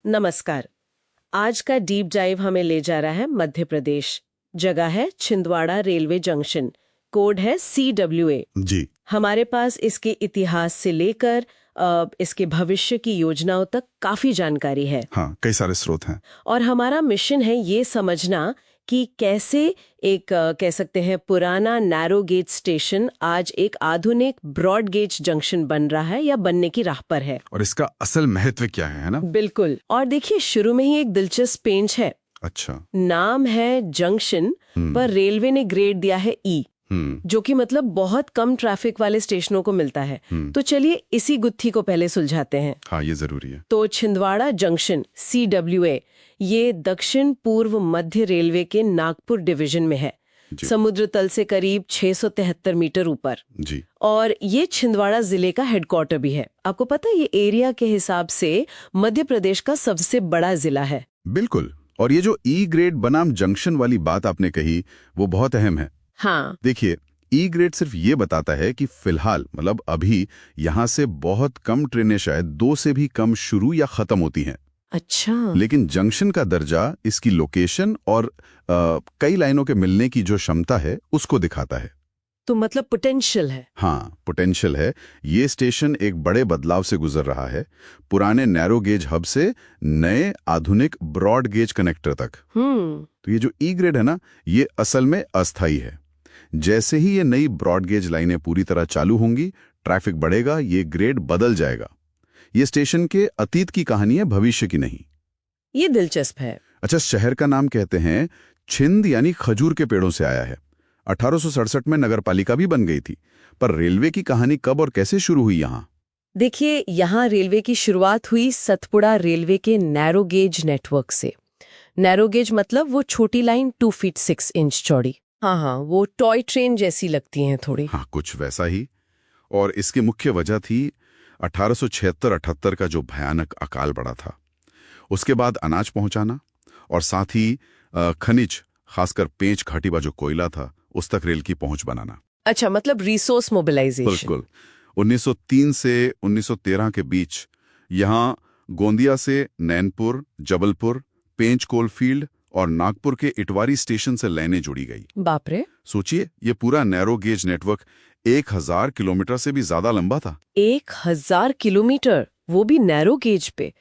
नमस्कार। आज का डीप डाइव हमें ले जा रहा है मध्य प्रदेश। जगह है छिंदवाड़ा रेलवे जंक्शन। कोड है CWA। जी। हमारे पास इसके इतिहास से लेकर इसके भविष्य की योजनाओं तक काफी जानकारी है। हाँ, कई सारे स्रोत हैं। और हमारा मिशन है ये समझना कि कैसे एक कह सकते हैं पुराना नैरो गेज स्टेशन आज एक आधुनिक ब्रॉड गेज जंक्शन बन रहा है या बनने की राह पर है। और इसका असल महत्व क्या है ना? बिल्कुल। और देखिए, शुरू में ही एक दिलचस्प पेंच है। अच्छा। नाम है जंक्शन, पर रेलवे ने ग्रेड दिया है E, जो कि मतलब बहुत कम ट्रैफिक वाले स्टेशनों को मिलता है। तो चलिए इसी गुत्थी को पहले सुलझाते हैं। हाँ, ये जरूरी है। तो छिंदवाड़ा जंक्शन CWA ये दक्षिण पूर्व मध्य रेलवे के नागपुर डिवीजन में है, समुद्र तल से करीब 673 मीटर ऊपर। जी। और ये छिंदवाड़ा जिले का हेडक्वार्टर भी है। आपको पता है, ये एरिया के हिसाब से मध्य प्रदेश का सबसे बड़ा जिला है। बिल्कुल। और ये जो E ग्रेड बनाम जंक्शन वाली बात आपने कही, वो बहुत अहम है। हाँ। देखिए, E ग्रेड सिर्फ ये बताता है कि फिलहाल मतलब अभी यहाँ से बहुत कम ट्रेनें शायद 2 से भी कम शुरू या खत्म होती हैं। अच्छा। लेकिन जंक्शन का दर्जा इसकी लोकेशन और कई लाइनों के मिलने की जो क्षमता है उसको दिखाता है। तो मतलब पोटेंशियल है। हाँ, पोटेंशियल है। ये स्टेशन एक बड़े बदलाव से गुजर रहा है, पुराने नैरो गेज हब से नए आधुनिक ब्रॉड गेज कनेक्टर तक। तो ये जो E ग्रेड है ना, ये असल में अस्थायी है। जैसे ही ये नई ब्रॉड गेज लाइनें पूरी तरह चालू होंगी, ट्रैफिक बढ़ेगा, ये ग्रेड बदल जाएगा। ये स्टेशन के अतीत की कहानी है, भविष्य की नहीं। ये दिलचस्प है। अच्छा, शहर का नाम कहते हैं छिंद, यानी खजूर के पेड़ों से आया है। 1867 में नगर पालिका भी बन गई थी। पर रेलवे की कहानी कब और कैसे शुरू हुई यहाँ? देखिए, यहाँ रेलवे की शुरुआत हुई सतपुड़ा रेलवे के नैरो गेज नेटवर्क से। नैरो गेज मतलब वो छोटी लाइन 2 फीट 6 इंच चौड़ी। हाँ, वो टॉय ट्रेन जैसी लगती हैं थोड़ी। हाँ, कुछ वैसा ही। और इसकी मुख्य वजह थी 1876-78 का जो भयानक अकाल पड़ा था। उसके बाद अनाज पहुंचाना और साथ ही खनिज, खासकर पेंच घाटी का जो कोयला था, उस तक रेल की पहुंच बनाना। अच्छा, मतलब रिसोर्स मोबिलाइजेशन। बिल्कुल। 1903 से 1913 के बीच यहाँ गोंदिया से नैनपुर, जबलपुर, पेंच कोलफील्ड और नागपुर के इटवारी स्टेशन से लाइनें जुड़ी गई। बाप रे। सोचिए, ये पूरा नैरो गेज नेटवर्क 1000 किलोमीटर से भी ज्यादा लंबा था। 1000 किलोमीटर, वो भी नैरो गेज पे।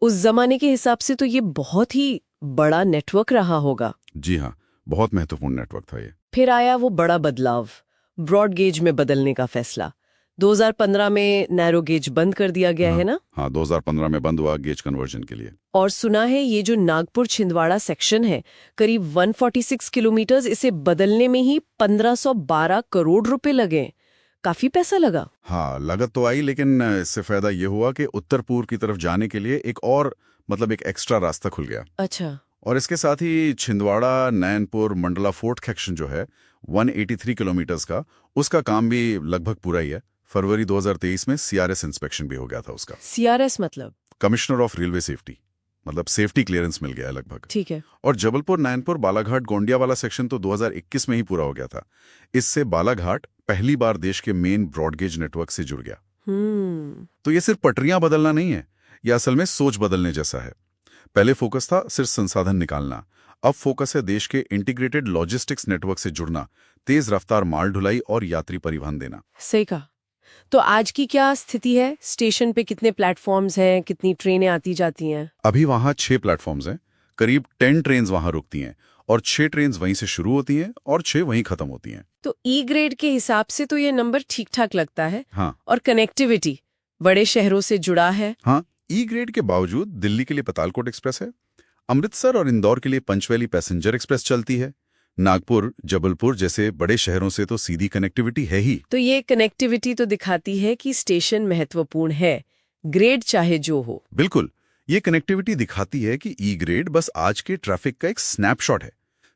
उस जमाने के हिसाब से तो ये बहुत ही बड़ा नेटवर्क रहा होगा। जी हाँ, बहुत महत्वपूर्ण नेटवर्क था ये। फिर आया वो बड़ा बदलाव, ब्रॉड गेज में बदलने का फैसला। 2015 में नैरो गेज बंद कर दिया गया है ना? हाँ, 2015 में बंद हुआ गेज कन्वर्जन के लिए। और सुना है ये जो नागपुर छिंदवाड़ा सेक्शन है, करीब 146 किलोमीटर, इसे बदलने में ही 1512 करोड़ रुपए लगे। काफी पैसा लगा। हाँ, लागत तो आई, लेकिन इससे फायदा ये हुआ कि उत्तर पूर्व की तरफ जाने के लिए एक और एक एक्स्ट्रा रास्ता खुल गया। अच्छा। और इसके साथ ही छिंदवाड़ा नैनपुर मंडला फोर्थ सेक्शन जो है 183 किलोमीटर्स का, उसका काम भी लगभग पूरा ही है। फरवरी 2023 में CRS इंस्पेक्शन भी हो गया था उसका। CRS मतलब? कमिश्नर ऑफ रेलवे सेफ्टी, मतलब सेफ्टी क्लियरेंस मिल गया है लगभग। ठीक है। और जबलपुर नैनपुर बालाघाट गोंडिया वाला सेक्शन तो 2021 में ही पूरा हो गया था। इससे बालाघाट पहली बार देश के मेन ब्रॉडगेज नेटवर्क से जुड़ गया। तो ये सिर्फ पटरियां बदलना नहीं है, यह असल में सोच बदलने जैसा है। पहले फोकस था सिर्फ संसाधन निकालना, अब फोकस है देश के इंटीग्रेटेड लॉजिस्टिक्स नेटवर्क से जुड़ना, तेज रफ्तार माल ढुलाई और यात्री परिवहन देना। सही कहा। तो आज की क्या स्थिति है? स्टेशन पे कितने प्लेटफॉर्म्स हैं? कितनी ट्रेनें आती जाती हैं? अभी वहां 6 प्लेटफॉर्म्स हैं। करीब 10 ट्रेन वहां रुकती हैं और 6 ट्रेन वहीं से शुरू होती हैं और 6 वहीं खत्म होती हैं। तो E ग्रेड के हिसाब से तो ये नंबर ठीक ठाक लगता है। हाँ। और कनेक्टिविटी बड़े शहरों से जुड़ा है। हाँ, E ग्रेड के बावजूद दिल्ली के लिए पतालकोट एक्सप्रेस है, अमृतसर और इंदौर के लिए पंचवैली पैसेंजर एक्सप्रेस चलती है, नागपुर, जबलपुर जैसे बड़े शहरों से तो सीधी कनेक्टिविटी है ही। तो ये कनेक्टिविटी तो दिखाती है कि स्टेशन महत्वपूर्ण है, ग्रेड चाहे जो हो। बिल्कुल, ये कनेक्टिविटी दिखाती है कि E ग्रेड बस आज के ट्रैफिक का एक स्नैपशॉट है।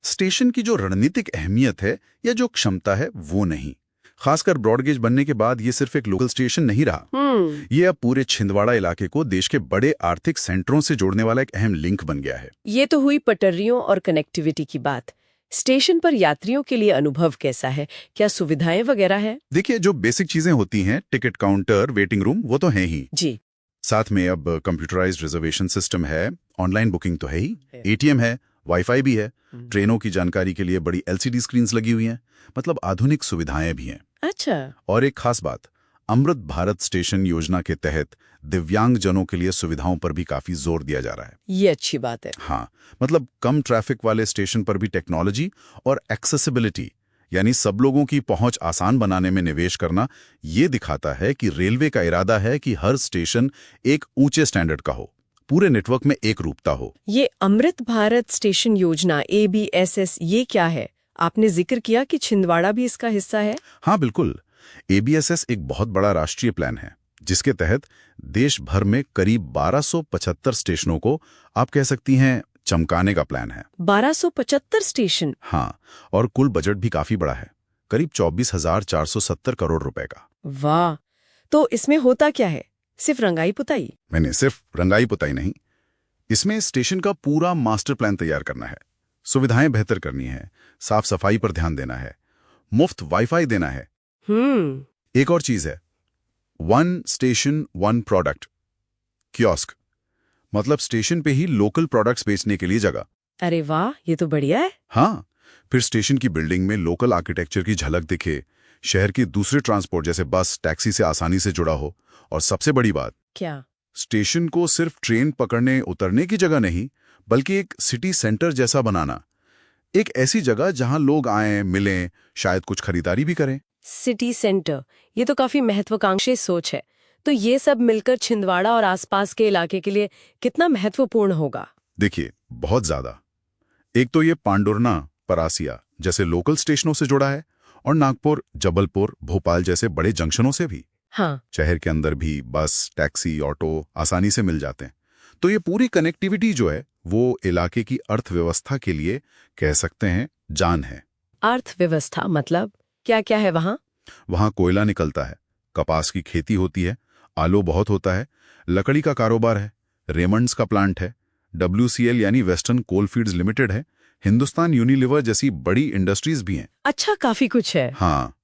स्टेशन की जो रणनीतिक अहमियत है या जो क्षमता है वो नहीं। खासकर ब्रॉडगेज बनने के बाद ये सिर्फ एक लोकल स्टेशन नहीं रहा, ये अब पूरे छिंदवाड़ा इलाके को देश के बड़े आर्थिक सेंटरों से जोड़ने वाला एक अहम लिंक बन गया है। ये तो हुई पटरियों और कनेक्टिविटी की बात। स्टेशन पर यात्रियों के लिए अनुभव कैसा है? क्या सुविधाएं वगैरह है? देखिए, जो बेसिक चीजें होती हैं, टिकट काउंटर, वेटिंग रूम, वो तो है ही। जी। साथ में अब कंप्यूटराइज्ड रिजर्वेशन सिस्टम है, ऑनलाइन बुकिंग तो है ही, एटीएम है, वाईफाई भी है, ट्रेनों की जानकारी के लिए बड़ी एलसीडी स्क्रीन्स लगी हुई हैं, मतलब आधुनिक सुविधाएं भी हैं। अच्छा। और एक खास बात, अमृत भारत स्टेशन योजना के तहत दिव्यांग जनों के लिए सुविधाओं पर भी काफी जोर दिया जा रहा है। ये अच्छी बात है। हाँ, मतलब कम ट्रैफिक वाले स्टेशन पर भी टेक्नोलॉजी और एक्सेसिबिलिटी यानी सब लोगों की पहुंच आसान बनाने में निवेश करना, ये दिखाता है कि रेलवे का इरादा है कि हर स्टेशन एक ऊंचे स्टैंडर्ड का हो, पूरे नेटवर्क में एक रूपता हो। ये अमृत भारत स्टेशन योजना ABSS ये क्या है? आपने जिक्र किया कि छिंदवाड़ा भी इसका हिस्सा है। हाँ बिल्कुल, ABSS एक बहुत बड़ा राष्ट्रीय प्लान है जिसके तहत देश भर में करीब 1275 स्टेशनों को आप कह सकती हैं चमकाने का प्लान है। 1275 स्टेशन? हाँ, और कुल बजट भी काफी बड़ा है, करीब 24,470 करोड़ रुपए का। वाह! तो इसमें होता क्या है? सिर्फ रंगाई पुताई? मैंने सिर्फ रंगाई पुताई नहीं, इसमें स्टेशन का पूरा मास्टर प्लान तैयार करना है, सुविधाएं बेहतर करनी है, साफ सफाई पर ध्यान देना है, मुफ्त वाईफाई देना है। एक और चीज है, one station one product, kiosk, मतलब स्टेशन पे ही लोकल प्रोडक्ट्स बेचने के लिए जगह। अरे वाह, ये तो बढ़िया है। हाँ, फिर स्टेशन की बिल्डिंग में लोकल आर्किटेक्चर की झलक दिखे, शहर की दूसरे ट्रांसपोर्ट जैसे बस, टैक्सी से आसानी से जुड़ा हो, और सबसे बड़ी बात, क्या? स्टेशन को सिर्फ ट्रेन पकड़ने उतरने की जगह नहीं, बल्कि एक सिटी सेंटर जैसा बनाना, एक ऐसी जगह जहां लोग आएं, मिलें, शायद कुछ खरीदारी भी करें। सिटी सेंटर, ये तो काफी महत्वाकांक्षी सोच है। तो ये सब मिलकर छिंदवाड़ा और आसपास के इलाके के लिए कितना महत्वपूर्ण होगा? देखिए, बहुत ज्यादा। एक तो ये पांडुरना, परासिया जैसे लोकल स्टेशनों से जुड़ा है, और नागपुर, जबलपुर, भोपाल जैसे बड़े जंक्शनों से भी। हाँ। शहर के अंदर भी बस, टैक्सी, ऑटो आसानी से मिल जाते हैं। तो ये पूरी कनेक्टिविटी जो है वो इलाके की अर्थव्यवस्था के लिए कह सकते हैं जान है। अर्थव्यवस्था मतलब क्या क्या है वहाँ? वहाँ कोयला निकलता है, कपास की खेती होती है, आलू बहुत होता है, लकड़ी का कारोबार है, रेमंड्स का प्लांट है, WCL यानी वेस्टर्न कोलफील्ड्स लिमिटेड है, हिंदुस्तान यूनिलीवर जैसी बड़ी इंडस्ट्रीज भी हैं। अच्छा, काफी कुछ है। हाँ,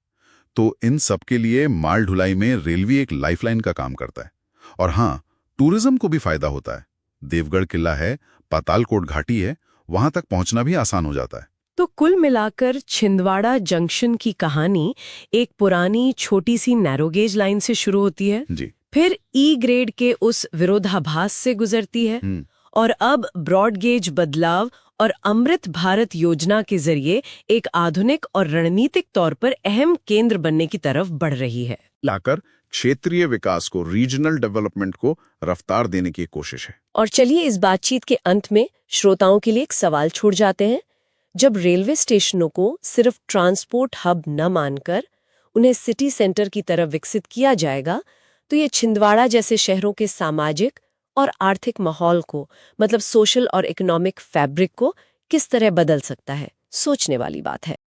तो इन सब के लिए माल ढुलाई में रेलवे एक लाइफलाइन का काम करता है। और हाँ, टूरिज्म को भी फायदा होता है। देवगढ़ किला है, पातालकोट घाटी है, वहां तक पहुंचना भी आसान हो जाता है। तो कुल मिलाकर छिंदवाड़ा जंक्शन की कहानी एक पुरानी छोटी सी नैरोगेज लाइन से शुरू होती है, जी। फिर ई ग्रेड के उस विरोधाभास से गुजरती है, और अब ब्रॉड गेज बदलाव और अमृत भारत योजना के जरिए एक आधुनिक और रणनीतिक तौर पर अहम केंद्र बनने की तरफ बढ़ रही है। लाकर क्षेत्रीय विकास को, रीजनल डेवलपमेंट को रफ्तार देने की कोशिश है। और चलिए इस बातचीत के अंत में श्रोताओं के लिए एक सवाल छोड़ जाते हैं। जब रेलवे स्टेशनों को सिर्फ ट्रांसपोर्ट हब न मानकर उन्हें सिटी सेंटर की तरफ विकसित किया जाएगा, तो ये छिंदवाड़ा जैसे शहरों के सामाजिक और आर्थिक माहौल को, मतलब सोशल और इकोनॉमिक फैब्रिक को किस तरह बदल सकता है? सोचने वाली बात है।